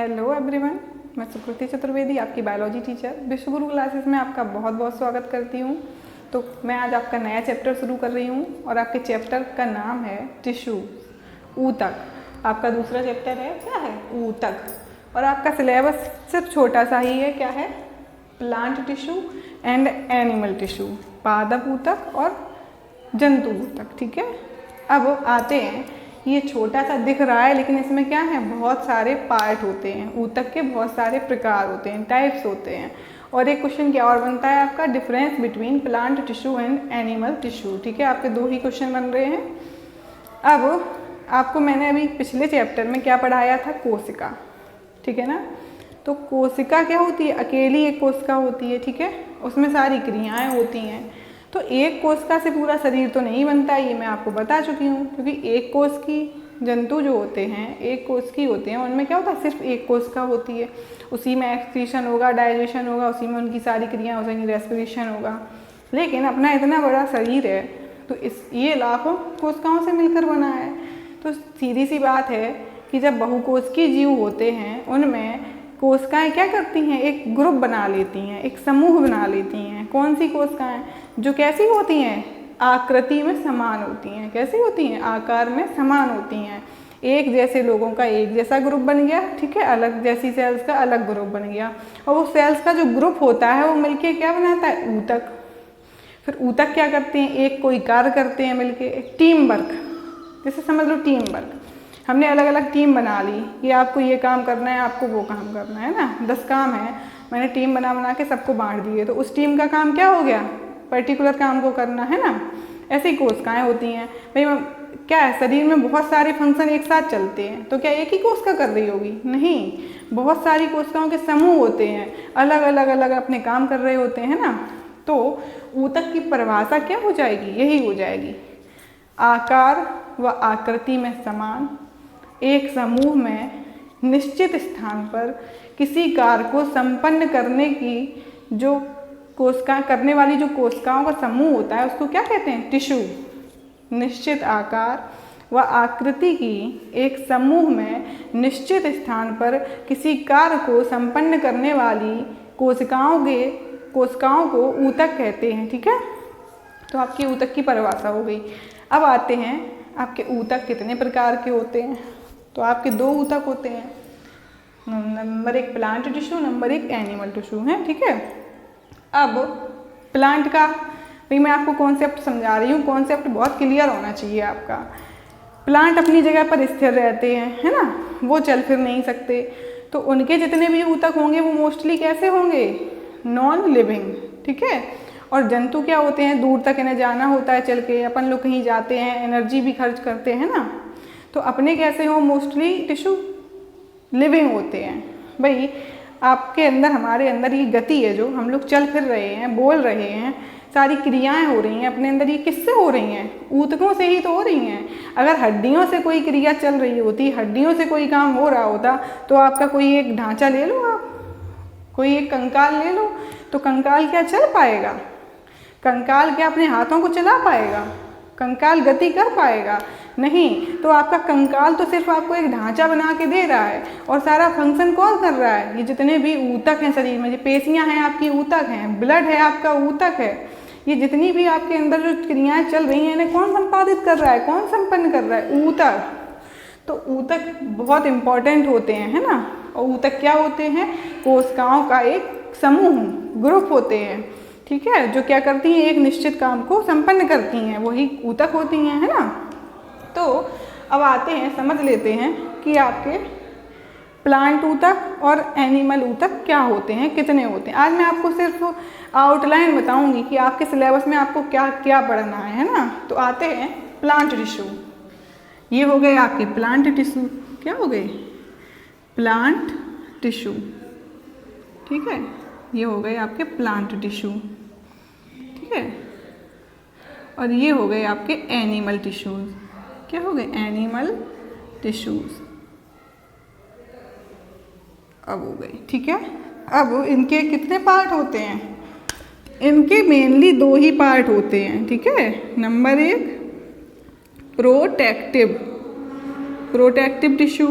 Hello everyone, मैं सुकृति चतुर्वेदी, आपकी biology teacher विश्वगुरु classes में आपका बहुत बहुत स्वागत करती हूँ। तो मैं आज आपका नया चैप्टर शुरू कर रही हूँ और आपके चैप्टर का नाम है टिश्यू, ऊतक। आपका दूसरा चैप्टर है, क्या है? ऊतक। और आपका सिलेबस सिर्फ छोटा सा ही है, क्या है? Plant tissue and animal tissue, पादप ऊतक और जंतु ऊतक। ठीक है, अब आते हैं। ये छोटा सा दिख रहा है लेकिन इसमें क्या है, बहुत सारे पार्ट होते हैं। ऊतक के बहुत सारे प्रकार होते हैं, टाइप्स होते हैं। और एक क्वेश्चन क्या और बनता है आपका, difference between plant tissue and animal tissue. ठीक है, आपके दो ही क्वेश्चन बन रहे हैं। अब आपको मैंने अभी पिछले चैप्टर में क्या पढ़ाया था, कोशिका। ठीक है ना, तो कोशिका क्या होती है, अकेली एक कोशिका होती है। ठीक है, उसमें सारी क्रियाएं होती हैं। तो एक कोशिका से पूरा शरीर तो नहीं बनता, ये मैं आपको बता चुकी हूँ। क्योंकि एक कोश की जंतु जो होते हैं, एक कोश की होते हैं, उनमें क्या होता है, सिर्फ एक कोशिका होती है। उसी में एक्सक्रीशन होगा, डाइजेशन होगा, उसी में उनकी सारी क्रियाएं हो जाएंगी, रेस्पिरेशन होगा। लेकिन अपना इतना बड़ा शरीर है तो ये लाखों कोशिकाओं से मिलकर बना है। तो सीधी सी बात है कि जब बहुकोशिकीय जीव होते हैं, उनमें कोशिकाएं क्या करती हैं, एक ग्रुप बना लेती हैं, एक समूह बना लेती हैं। कौन सी कोशिकाएं? जो कैसी होती हैं, आकृति में समान होती हैं। कैसी होती हैं? आकार में समान होती हैं। एक जैसे लोगों का एक जैसा ग्रुप बन गया। ठीक है, अलग जैसी सेल्स का अलग ग्रुप बन गया। और वो सेल्स का जो ग्रुप होता है वो मिलके क्या बनाता है, ऊतक। फिर ऊतक क्या करते हैं, एक कोई कार्य करते हैं मिलके, एक टीम वर्क। जैसे समझ लो टीम वर्क, हमने अलग अलग टीम बना ली कि आपको ये काम करना है, आपको वो काम करना है ना। 10 काम है, मैंने टीम बना के सबको बांट दिए। तो उस टीम का काम क्या हो गया, पर्टिकुलर काम को करना है ना। ऐसी कोशिकाएं होती हैं भाई। क्या है, शरीर में बहुत सारे फंक्शन एक साथ चलते हैं, तो क्या एक ही कोशिका कर रही होगी? नहीं, बहुत सारी कोशिकाओं के समूह होते हैं, अलग अलग अपने काम कर रहे होते हैं ना। तो ऊतक की परिभाषा क्या हो जाएगी, यही हो जाएगी, आकार व आकृति में समान, एक समूह में निश्चित स्थान पर किसी कार्य को संपन्न करने की जो कोशिका करने वाली जो कोशिकाओं का समूह होता है, उसको क्या कहते हैं, टिश्यू। निश्चित आकार व आकृति की एक समूह में निश्चित स्थान पर किसी कार्य को संपन्न करने वाली कोशिकाओं को ऊतक कहते हैं। ठीक है, तो आपकी ऊतक की परिभाषा हो गई। अब आते हैं आपके ऊतक कितने प्रकार के होते हैं। तो आपके दो ऊतक होते हैं, number 1 plant tissue, number 1 animal tissue है। ठीक है, अब प्लांट का भाई मैं आपको कॉन्सेप्ट समझा रही हूँ। कॉन्सेप्ट बहुत क्लियर होना चाहिए आपका। प्लांट अपनी जगह पर स्थिर रहते हैं, है ना, वो चल फिर नहीं सकते। तो उनके जितने भी ऊतक होंगे वो मोस्टली कैसे होंगे, नॉन लिविंग। ठीक है, और जंतु क्या होते हैं, दूर तक इन्हें जाना होता है चल के, अपन लोग कहीं जाते हैं, एनर्जी भी खर्च करते हैं ना। तो अपने कैसे हो, मोस्टली टिश्यू लिविंग होते हैं। भाई आपके अंदर, हमारे अंदर ये गति है, जो हम लोग चल फिर रहे हैं, बोल रहे हैं, सारी क्रियाएं हो रही हैं अपने अंदर, ये किससे हो रही हैं, ऊतकों से ही तो हो रही हैं। अगर हड्डियों से कोई क्रिया चल रही होती, हड्डियों से कोई काम हो रहा होता, तो आपका कोई एक ढांचा ले लो, आप कोई एक कंकाल ले लो, तो कंकाल क्या चल पाएगा? कंकाल क्या अपने हाथों को चला पाएगा? कंकाल गति कर पाएगा? नहीं। तो आपका कंकाल तो सिर्फ आपको एक ढांचा बना के दे रहा है, और सारा फंक्शन कौन कर रहा है, ये जितने भी ऊतक हैं शरीर में, ये पेशियां हैं आपकी ऊतक हैं, ब्लड है आपका ऊतक है। ये जितनी भी आपके अंदर जो क्रियाएं चल रही हैं, इन्हें कौन संपादित कर रहा है, कौन संपन्न कर रहा है, ऊतक। तो ऊतक बहुत इंपॉर्टेंट होते हैं, है ना। और ऊतक क्या होते हैं, कोशिकाओं का एक समूह, ग्रुप होते हैं। ठीक है, जो क्या करती हैं, एक निश्चित काम को संपन्न करती हैं, वही ऊतक होती हैं, है ना। तो अब आते हैं, समझ लेते हैं कि आपके प्लांट ऊतक और एनिमल ऊतक क्या होते हैं, कितने होते हैं। आज मैं आपको सिर्फ आउटलाइन बताऊंगी कि आपके सिलेबस में आपको क्या क्या पढ़ना है ना। तो आते हैं प्लांट टिश्यू। ये हो गए आपके प्लांट टिश्यू, क्या हो गए, प्लांट टिश्यू। ठीक है, ये हो गए आपके प्लांट टिश्यू। ठीक है, और ये हो गए आपके एनिमल टिश्यूज। क्या हो गए, एनिमल टिश्यूज। अब हो गए। ठीक है, अब इनके कितने पार्ट होते हैं, इनके मेनली 2 ही पार्ट होते हैं। ठीक है, number 1 protective tissue,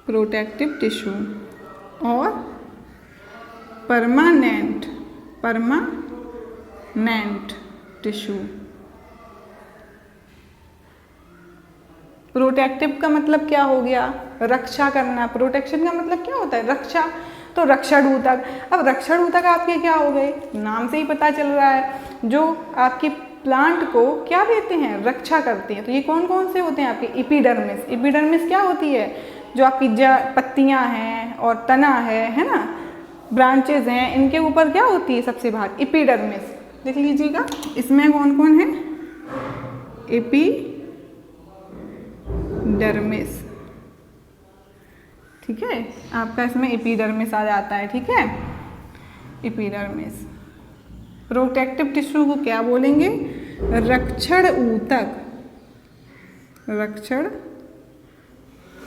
protective tissue और परमानेंट टिश्यू। प्रोटेक्टिव का मतलब क्या हो गया? रक्षा करना। प्रोटेक्शन का मतलब क्या होता है? रक्षा। तो रक्षण ऊतक। अब रक्षण ऊतक आपके क्या हो गए? नाम से ही पता चल रहा है, जो आपकी प्लांट को क्या देते हैं? रक्षा करते हैं। तो ये कौन कौन से होते हैं आपके? एपिडर्मिस। एपिडर्मिस क्या होती है? जो आपकी पत्तियां हैं और तना है ना, ब्रांचेज हैं, इनके ऊपर क्या होती है सबसे बाहर? एपिडर्मिस। देख लीजिएगा इसमें कौन कौन है? एपिडर्मिस। ठीक है, आपका इसमें एपिडर्मिस आ जाता है। ठीक है, एपिडर्मिस। प्रोटेक्टिव टिश्यू को क्या बोलेंगे? रक्षण ऊतक। रक्षण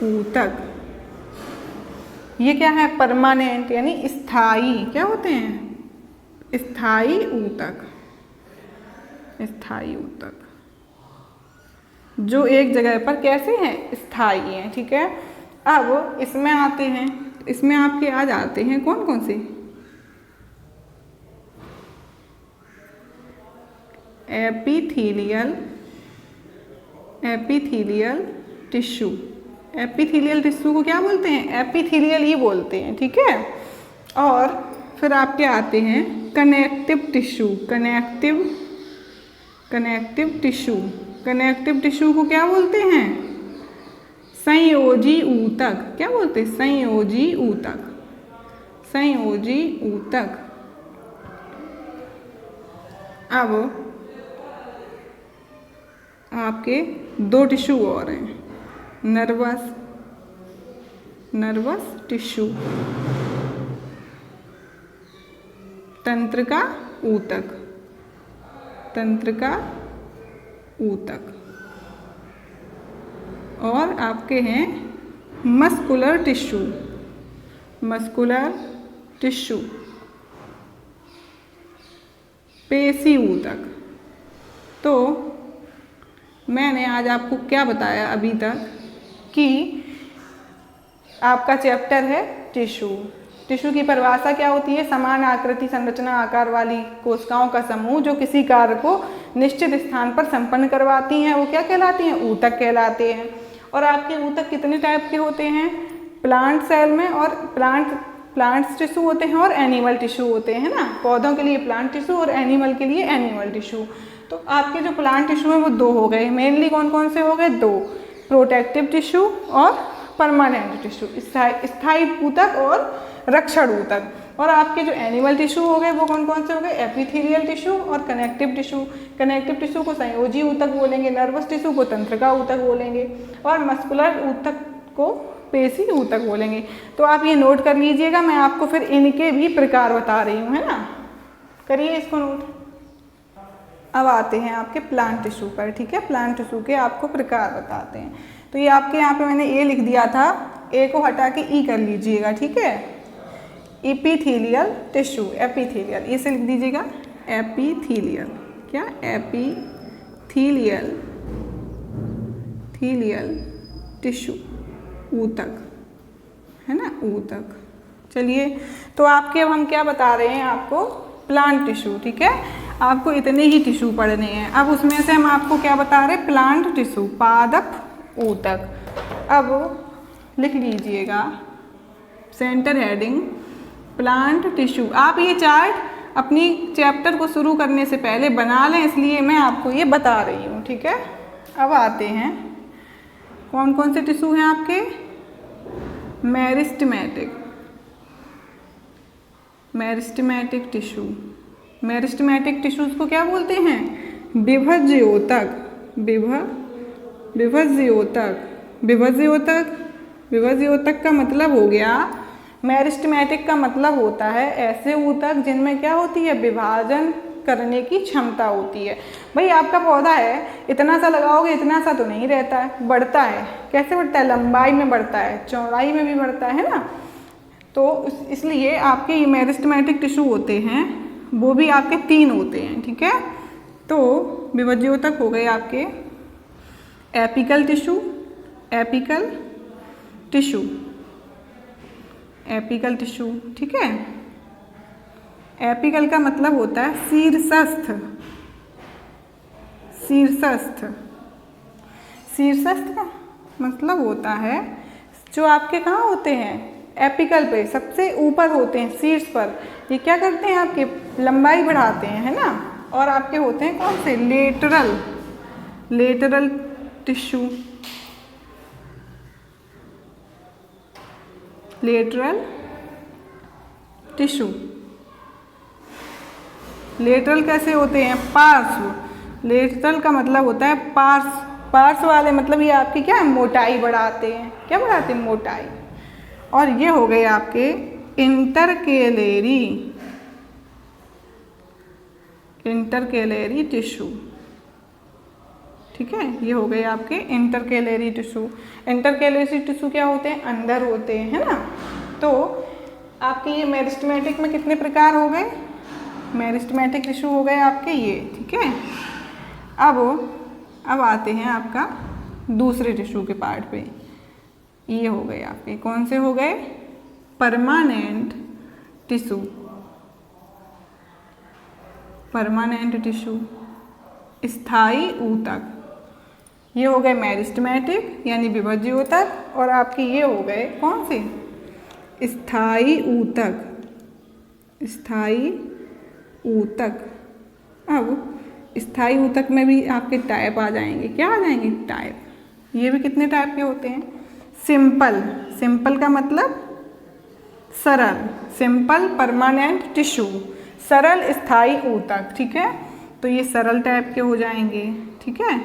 ऊतक। ये क्या है? परमानेंट यानी स्थायी। क्या होते हैं? स्थायी ऊतक। स्थायी ऊतक जो एक जगह पर कैसे हैं? स्थायी हैं। ठीक है, अब इसमें आते हैं। इसमें आपके आ जाते हैं कौन कौन से? Epithelial tissue. एपिथेलियल टिश्यू को क्या बोलते हैं? एपिथेलियल ही बोलते हैं। ठीक है, और फिर आपके आते हैं connective tissue. Connective tissue. Connective tissue को क्या बोलते हैं? संयोजी ऊतक। क्या बोलते हैं? संयोजी ऊतक। संयोजी ऊतक। अब आपके दो टिश्यू और हैं। Nervous tissue. तंत्रिका ऊतक। तंत्रिका ऊतक। और आपके हैं मस्कुलर टिश्यू। Muscular tissue. पेशी ऊतक। तो मैंने आज आपको क्या बताया अभी तक कि आपका चैप्टर है टिश्यू। टिश्यू की परिभाषा क्या होती है? समान आकृति, संरचना, आकार वाली कोशिकाओं का समूह जो किसी कार्य को निश्चित स्थान पर संपन्न करवाती हैं, वो क्या कहलाती हैं? ऊतक कहलाते हैं। और आपके ऊतक कितने टाइप के होते हैं? प्लांट सेल में और प्लांट्स टिश्यू होते हैं और एनिमल टिश्यू होते हैं ना। पौधों के लिए प्लांट टिश्यू और एनिमल के लिए एनिमल टिश्यू। तो आपके जो प्लांट टिश्यू है वो दो हो गए। मेनली कौन कौन से हो गए? दो, प्रोटेक्टिव टिश्यू और परमानेंट टिश्यू। स्थायी ऊतक और रक्षण ऊतक। और आपके जो एनिमल टिश्यू हो गए वो कौन कौन से हो गए? एपिथेलियल टिश्यू और कनेक्टिव टिश्यू। कनेक्टिव टिश्यू को संयोजी ऊतक बोलेंगे, नर्वस टिश्यू को तंत्रिका ऊतक बोलेंगे और मस्कुलर ऊतक को पेशी ऊतक बोलेंगे। तो आप ये नोट कर लीजिएगा, मैं आपको फिर इनके भी प्रकार बता रही हूँ, है ना। करिए इसको नोट। अब आते हैं आपके प्लांट टिश्यू पर। ठीक है, प्लांट टिश्यू के आपको प्रकार बताते हैं। तो ये आपके यहाँ पे मैंने ए लिख दिया था, ए को हटा के ई कर लीजिएगा। ठीक है, एपिथेलियल टिश्यू। एपिथेलियल ए से लिख दीजिएगा। एपिथेलियल। क्या? Epithelial tissue. ऊतक, है ना, ऊतक। चलिए, तो आपके अब हम क्या बता रहे हैं आपको? Plant tissue. ठीक है, आपको इतने ही टिश्यू पढ़ने हैं। अब उसमें से हम आपको क्या बता रहे हैं? प्लांट टिश्यू, पादप ऊतक। अब लिख लीजिएगा सेंटर हेडिंग प्लांट टिश्यू। आप ये चार्ट अपनी चैप्टर को शुरू करने से पहले बना लें, इसलिए मैं आपको ये बता रही हूँ। ठीक है, अब आते हैं कौन कौन से टिश्यू हैं आपके? Meristematic tissue. मेरिस्टेमेटिक टिश्यूज को क्या बोलते हैं? विभज्य ऊतक। विभज्य ऊतक का मतलब हो गया, मेरिस्टेमेटिक का मतलब होता है ऐसे ऊतक जिनमें क्या होती है? विभाजन करने की क्षमता होती है। भाई आपका पौधा है, इतना सा लगाओगे इतना सा तो नहीं रहता है, बढ़ता है। कैसे बढ़ता है? लंबाई में बढ़ता है, चौड़ाई में भी बढ़ता है ना। तो इसलिए आपके ये मेरिस्टेमेटिक टिश्यू होते हैं, वो भी आपके 3 होते हैं। ठीक है, तो विभज्य ऊतक हो गए आपके एपिकल टिश्यू, एपिकल टिश्यू, ठीक है। एपिकल का मतलब होता है शीर्षस्थ, शीर्षस्थ। शीर्षस्थ का मतलब होता है जो आपके कहाँ होते हैं, एपिकल पे, सबसे ऊपर होते हैं, शीर्ष पर। ये क्या करते हैं, आपके लंबाई बढ़ाते हैं, है ना। और आपके होते हैं कौन से, lateral, lateral tissue, lateral tissue. Lateral कैसे होते हैं, पार्श्व। लेटरल का मतलब होता है पार्श्व, पार्श्व वाले मतलब ये आपकी क्या है, मोटाई बढ़ाते हैं। क्या बढ़ाते हैं, मोटाई। और ये हो गए आपके इंटरकेलेरी, इंटरकेलेरी टिश्यू, ठीक है। ये हो गए आपके इंटरकेलेरी टिश्यू। इंटरकेलेरी टिश्यू क्या होते हैं, अंदर होते हैं, है ना। तो आपके ये मेरिस्टेमेटिक में कितने प्रकार हो गए, मेरिस्टेमेटिक टिश्यू हो गए आपके ये, ठीक है। अब आते हैं आपका दूसरे टिश्यू के पार्ट पे। ये हो गए आपके, कौन से हो गए, परमानेंट टिश्यू, परमानेंट टिश्यू, स्थायी ऊतक। ये हो गए मेरिस्टेमेटिक यानी विभज्य ऊतक, और आपके ये हो गए कौन से, स्थायी ऊतक, स्थायी ऊतक। अब स्थायी ऊतक में भी आपके टाइप आ जाएंगे, क्या आ जाएंगे, टाइप। ये भी कितने टाइप के होते हैं, सिंपल, सिंपल का मतलब सरल, सिंपल परमानेंट टिश्यू, सरल स्थायी ऊतक, ठीक है। तो ये सरल टाइप के हो जाएंगे, ठीक है।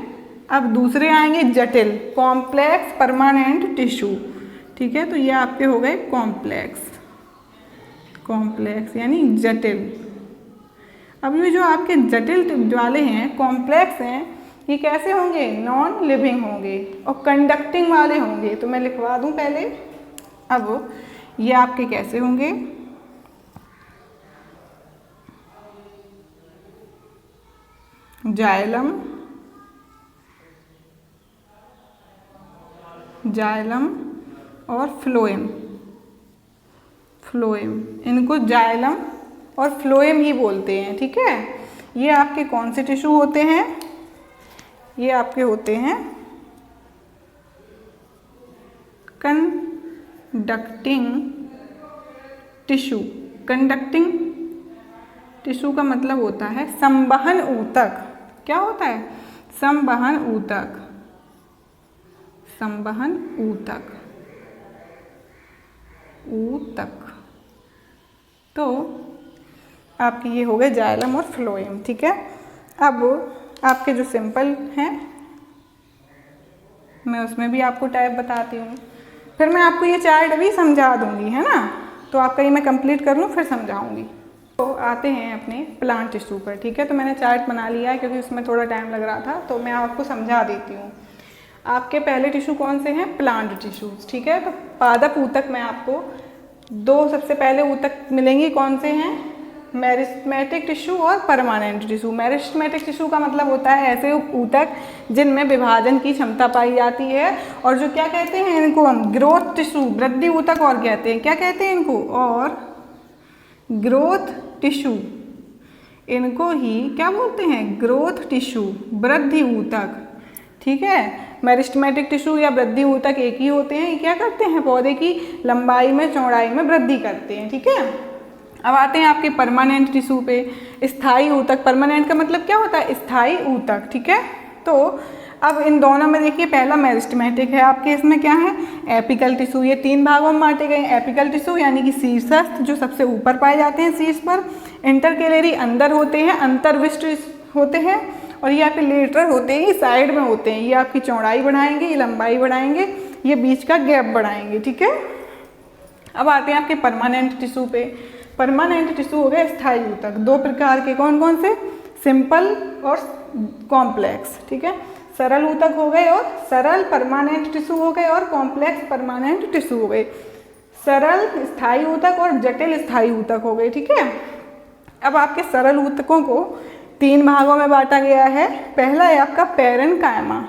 अब दूसरे आएंगे जटिल, कॉम्प्लेक्स परमानेंट टिश्यू, ठीक है। तो ये आपके हो गए कॉम्प्लेक्स, कॉम्प्लेक्स यानी जटिल। अब ये जो आपके जटिल वाले हैं, कॉम्प्लेक्स हैं, ये कैसे होंगे, नॉन लिविंग होंगे और कंडक्टिंग वाले होंगे। तो मैं लिखवा दूं पहले। अब ये आपके कैसे होंगे, जाइलम, जाइलम और फ्लोएम, फ्लोएम, इनको जाइलम और फ्लोएम ही बोलते हैं, ठीक है। ये आपके कौन से टिश्यू होते हैं, ये आपके होते हैं कंडक्टिंग टिश्यू। कंडक्टिंग टिश्यू का मतलब होता है संवहन ऊतक। क्या होता है, संवहन ऊतक, संवहन ऊतक, ऊतक। तो आपके ये हो गए जाइलम और फ्लोएम, ठीक है। अब आपके जो सिंपल हैं, मैं उसमें भी आपको टाइप बताती हूँ, फिर मैं आपको ये चार्ट भी समझा दूँगी, है ना। तो आपका ये मैं कंप्लीट कर लूँ फिर समझाऊँगी। तो आते हैं अपने प्लांट टिश्यू पर, ठीक है। तो मैंने चार्ट बना लिया है क्योंकि उसमें थोड़ा टाइम लग रहा था, तो मैं आपको समझा देती हूँ। आपके पहले टिश्यू कौन से हैं, प्लांट टिश्यूज, ठीक है। तो पादप ऊतक में आपको दो सबसे पहले ऊतक मिलेंगे, कौन से हैं, मेरिस्टेमेटिक टिश्यू और परमानेंट टिश्यू। मेरिस्टेमेटिक टिश्यू का मतलब होता है ऐसे ऊतक जिनमें विभाजन की क्षमता पाई जाती है, और जो क्या कहते हैं इनको हम, ग्रोथ टिश्यू, वृद्धि ऊतक और कहते हैं, क्या कहते हैं इनको, और ग्रोथ टिश्यू, इनको ही क्या बोलते हैं, ग्रोथ टिश्यू, वृद्धि ऊतक, ठीक है। मेरिस्टेमेटिक टिश्यू या वृद्धि ऊतक एक ही होते हैं, ये क्या करते हैं, पौधे की लंबाई में, चौड़ाई में वृद्धि करते हैं, ठीक है। अब आते हैं आपके परमानेंट टिश्यू पे, स्थायी ऊतक। परमानेंट का मतलब क्या होता है, स्थायी ऊतक, ठीक है। तो अब इन दोनों में देखिए, पहला मेरिस्टेमेटिक है आपके, इसमें क्या है, एपिकल टिश्यू। ये तीन भागों में बांटे गए हैं। एपिकल टिश्यू यानी कि शीर्षस्थ, जो सबसे ऊपर पाए जाते हैं शीर्ष पर। इंटरकेलेरी अंदर होते हैं, अंतर्विष्ट होते हैं। और ये आपके लेटरल होते हैं, ये साइड में होते हैं, ये आपकी चौड़ाई बढ़ाएंगे, ये लंबाई बढ़ाएंगे, ये बीच का गैप बढ़ाएंगे, ठीक है। अब आते हैं आपके परमानेंट टिश्यू पे। परमानेंट टिश्यू हो गए स्थायी ऊतक, दो प्रकार के, कौन कौन से, सिंपल और कॉम्प्लेक्स, ठीक है। सरल ऊतक हो गए और सरल परमानेंट टिश्यू हो गए, और कॉम्प्लेक्स परमानेंट टिश्यू हो गए। सरल स्थायी ऊतक और जटिल स्थायी ऊतक हो गए, ठीक है। अब आपके सरल ऊतकों को तीन भागों में बांटा गया है। पहला है आपका पैरेन्काइमा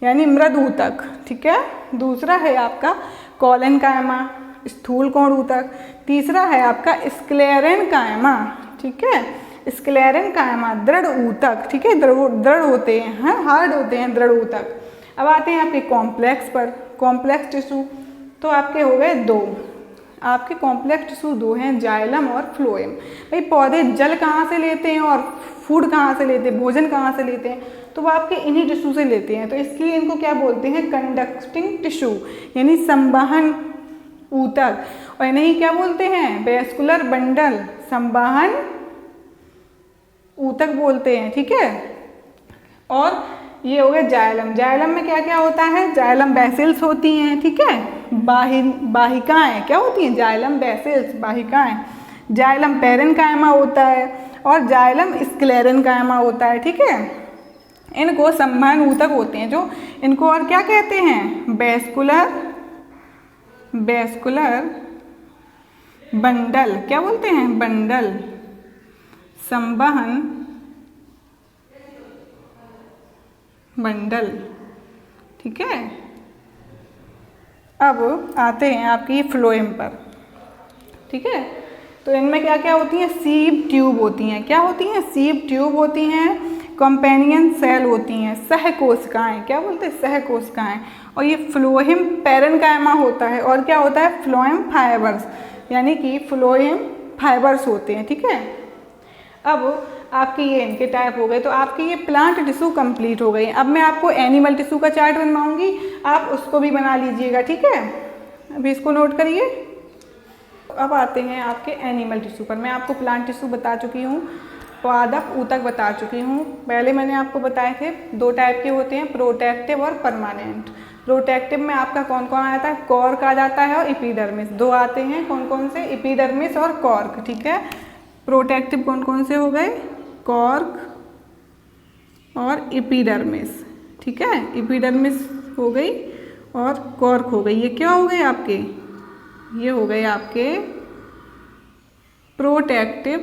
यानी मृद ऊतक, ठीक है। दूसरा है आपका कॉलेनकाइमा स्थूल कोण ऊतक। तीसरा है आपका स्क्लेरेनकाइमा, ठीक है, स्क्लेरेनकाइमा दृढ़ ऊतक, ठीक है, दृढ़ होते हैं, हार्ड होते हैं दृढ़ ऊतक। अब आते हैं आपके कॉम्प्लेक्स पर, कॉम्प्लेक्स टिश्यू। तो आपके हो गए दो, आपके कॉम्प्लेक्स टिश्यू दो हैं, जाइलम और फ्लोएम। भाई पौधे जल कहाँ से लेते हैं और फूड कहाँ से लेते हैं, भोजन कहाँ से लेते हैं, तो वो आपके इन्हीं टिश्यू से लेते हैं। तो इसलिए इनको क्या बोलते हैं, कंडक्टिंग टिश्यू, यानी संवहन ऊतक। और इन्हें क्या बोलते हैं, वेस्कुलर बंडल, संवहन ऊतक बोलते हैं, ठीक है। और ये हो गया जाइलम। जाइलम में क्या क्या होता है, जाइलम बेसिल्स होती हैं, ठीक है, वाहिकाएं क्या होती हैं, जाइलम बेसिल्स वाहिकाएं। जाइलम पेरेन्काइमा होता है और जाइलम स्क्लेरेन्काइमा होता है, ठीक है। इनको संवहन ऊतक होते हैं जो, इनको और क्या कहते हैं, वेस्कुलर बंडल, क्या बोलते हैं, बंडल, संवहन बंडल, ठीक है। अब आते हैं आपकी फ्लोएम पर, ठीक है। तो इनमें क्या क्या होती हैं, सीब ट्यूब होती हैं, क्या होती हैं, सीब ट्यूब होती हैं, कंपेनियन सेल होती हैं, सहकोशिकाएं, क्या बोलते हैं, सहकोशिकाएं। और ये फ्लोएम पेरेन्काइमा होता है, और क्या होता है, फ्लोएम फाइबर्स, यानी कि फ्लोएम फाइबर्स होते हैं, ठीक है। अब आपके ये इनके टाइप हो गए। तो आपके ये प्लांट टिश्यू कंप्लीट हो गई। अब मैं आपको एनिमल टिश्यू का चार्ट बनवाऊंगी, आप उसको भी बना लीजिएगा, ठीक है। अभी इसको नोट करिए। अब आते हैं आपके एनिमल टिश्यू पर। मैं आपको प्लांट टिश्यू बता चुकी हूँ, पादप ऊतक बता चुकी हूँ। पहले मैंने आपको बताए थे दो टाइप के होते हैं, प्रोटेक्टिव और परमानेंट। प्रोटेक्टिव में आपका कौन कौन आता है, कॉर्क आ जाता है और एपिडर्मिस, दो आते हैं, कौन कौन से, एपिडर्मिस और कॉर्क, ठीक है। प्रोटेक्टिव कौन कौन से हो गए, कॉर्क और एपिडर्मिस, ठीक है। एपिडर्मिस हो गई और कॉर्क हो गई। ये क्या हो गए आपके, ये हो गए आपके प्रोटेक्टिव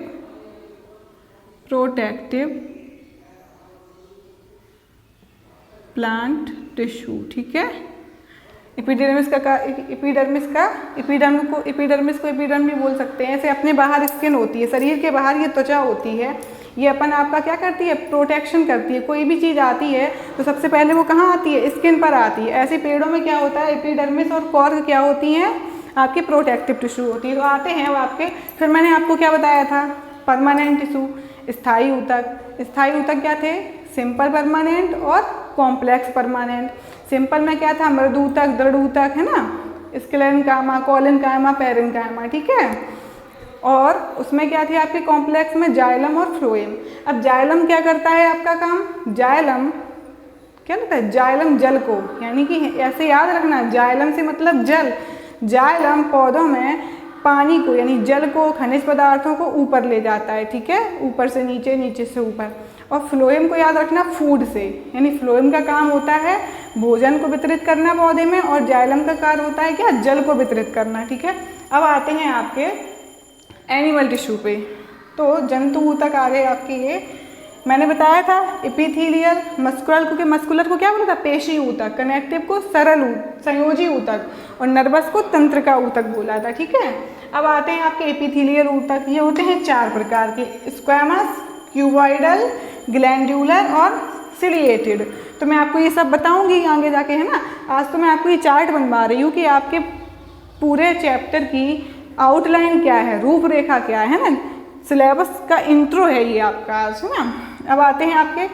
प्लांट टिश्यू, ठीक है। एपिडर्मिस को एपिडर्म भी बोल सकते हैं। ऐसे अपने बाहर स्किन होती है, शरीर के बाहर ये त्वचा होती है, ये अपन आपका क्या करती है, प्रोटेक्शन करती है। कोई भी चीज़ आती है तो सबसे पहले वो कहाँ आती है, स्किन पर आती है। ऐसे पेड़ों में क्या होता है, एपिडर्मिस और कॉर्क क्या होती हैं, आपकी प्रोटेक्टिव टिश्यू होती है। तो आते हैं वो आपके, फिर मैंने आपको क्या बताया था, परमानेंट टिश्यू, स्थायी ऊतक। स्थायी ऊतक क्या थे, सिंपल परमानेंट और कॉम्प्लेक्स परमानेंट। सिंपल में क्या था, मृदु ऊतक, दृढ़ ऊतक, है ना, स्क्लेरेन्काइमा, कोलेन्काइमा, पेरेन्काइमा, ठीक है। और उसमें क्या थी आपके कॉम्प्लेक्स में, जाइलम और फ्लोएम। अब जाइलम क्या करता है आपका काम, जाइलम क्या करता है, जाइलम जल को, यानी कि ऐसे याद रखना, जाइलम से मतलब जल। जाइलम पौधों में पानी को, यानी जल को, खनिज पदार्थों को ऊपर ले जाता है, ठीक है, ऊपर से नीचे, नीचे से ऊपर। और फ्लोएम को याद रखना फूड से, यानी फ्लोएम का काम होता है भोजन को वितरित करना पौधे में, और जाइलम का कार्य होता है क्या, जल को वितरित करना, ठीक है। अब आते हैं आपके एनिमल टिश्यू पे। तो जंतु ऊतक आ गए आपके, ये मैंने बताया था एपिथेलियल, मस्कुलर, क्योंकि मस्कुलर को क्या बोला था, पेशी ऊतक, कनेक्टिव को सरल संयोजी ऊतक, और नर्वस को तंत्रिका ऊतक बोला था, ठीक है। अब आते हैं आपके एपिथेलियल ऊतक। ये होते हैं चार प्रकार के, स्क्वैमस, क्यूबॉइडल, ग्लैंड्यूलर और सिलिएटेड। तो मैं आपको ये सब बताऊंगी आगे जाके, है ना। आज तो मैं आपको ये चार्ट बनवा रही हूँ कि आपके पूरे चैप्टर की आउटलाइन क्या है, रूपरेखा क्या है ना, सिलेबस का इंट्रो है ये आपका आज, है ना। अब आते हैं आपके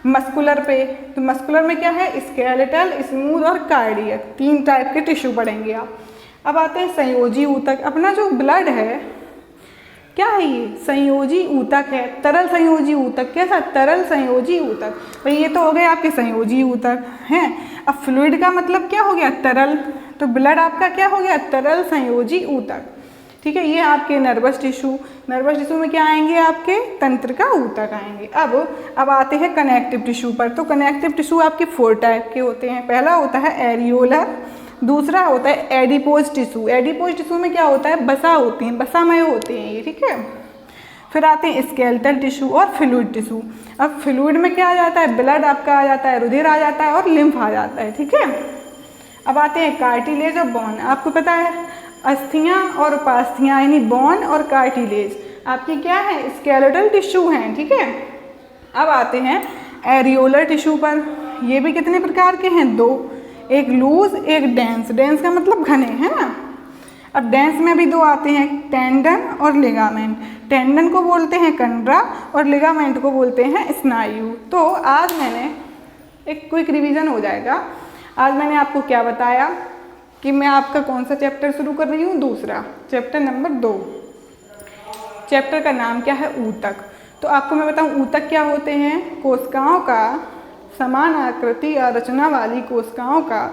मस्कुलर पे। तो मस्कुलर में क्या है, स्केलेटल, स्मूथ और कार्डियक, तीन टाइप के टिश्यू पढ़ेंगे आप। अब आते हैं संयोजी ऊतक। अपना जो ब्लड है क्या है, ये संयोजी ऊतक है, तरल संयोजी ऊतक। कैसा, तरल संयोजी ऊतक। भाई ये तो हो गए आपके संयोजी ऊतक हैं। अब फ्लूइड का मतलब क्या हो गया, तरल। तो ब्लड आपका क्या हो गया, तरल संयोजी ऊतक, ठीक है। ये आपके नर्वस टिश्यू, नर्वस टिश्यू में क्या आएंगे आपके, तंत्रिका ऊतक आएंगे। अब आते हैं कनेक्टिव टिश्यू पर। तो कनेक्टिव टिश्यू आपके 4 टाइप के होते हैं। पहला होता है एरियोलर, दूसरा होता है एडिपोज टिश्यू। एडिपोज टिश्यू में क्या होता है, बसा होती हैं, बसामय होते हैं ये, ठीक है। फिर आते हैं स्केलेटल टिश्यू और फ्लूइड टिश्यू। अब फ्लूइड में क्या आ जाता है, ब्लड आपका आ जाता है, रुधिर आ जाता है और लिम्फ आ जाता है, ठीक है। अब आते हैं कार्टिलेज और बोन। आपको पता है अस्थियाँ और उपास्थियाँ यानी बोन और कार्टिलेज आपकी क्या है, स्केलेटल टिश्यू हैं, ठीक है। अब आते हैं एरियोलर टिश्यू पर। ये भी कितने प्रकार के हैं, दो, एक लूज एक डेंस। डेंस का मतलब घने, है ना। अब डेंस में भी दो आते हैं, टेंडन और लिगामेंट। टेंडन को बोलते हैं कंडरा और लिगामेंट को बोलते हैं स्नायु। तो आज मैंने एक क्विक रिवीजन हो जाएगा। आज मैंने आपको क्या बताया कि मैं आपका कौन सा चैप्टर शुरू कर रही हूँ, दूसरा चैप्टर नंबर 2। चैप्टर का नाम क्या है, ऊतक। तो आपको मैं बताऊँ ऊतक क्या होते हैं, कोशिकाओं का समान आकृति या रचना वाली कोशिकाओं का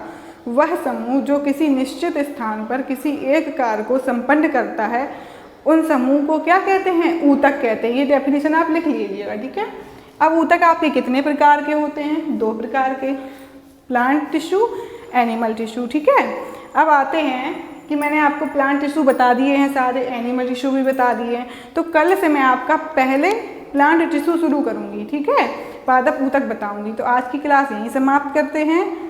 वह समूह जो किसी निश्चित स्थान पर किसी एक कार्य को संपन्न करता है, उन समूह को क्या कहते हैं, ऊतक कहते हैं। ये डेफिनेशन आप लिख लीजिएगा, ठीक है। अब ऊतक आपके कितने प्रकार के होते हैं, 2 प्रकार के, प्लांट टिश्यू, एनिमल टिश्यू, ठीक है। अब आते हैं कि मैंने आपको प्लांट टिश्यू बता दिए हैं सारे, एनिमल टिश्यू भी बता दिए हैं। तो कल से मैं आपका पहले प्लांट टिश्यू शुरू करूँगी, ठीक है, पादप ऊतक बताऊँगी। तो आज की क्लास यहीं समाप्त करते हैं।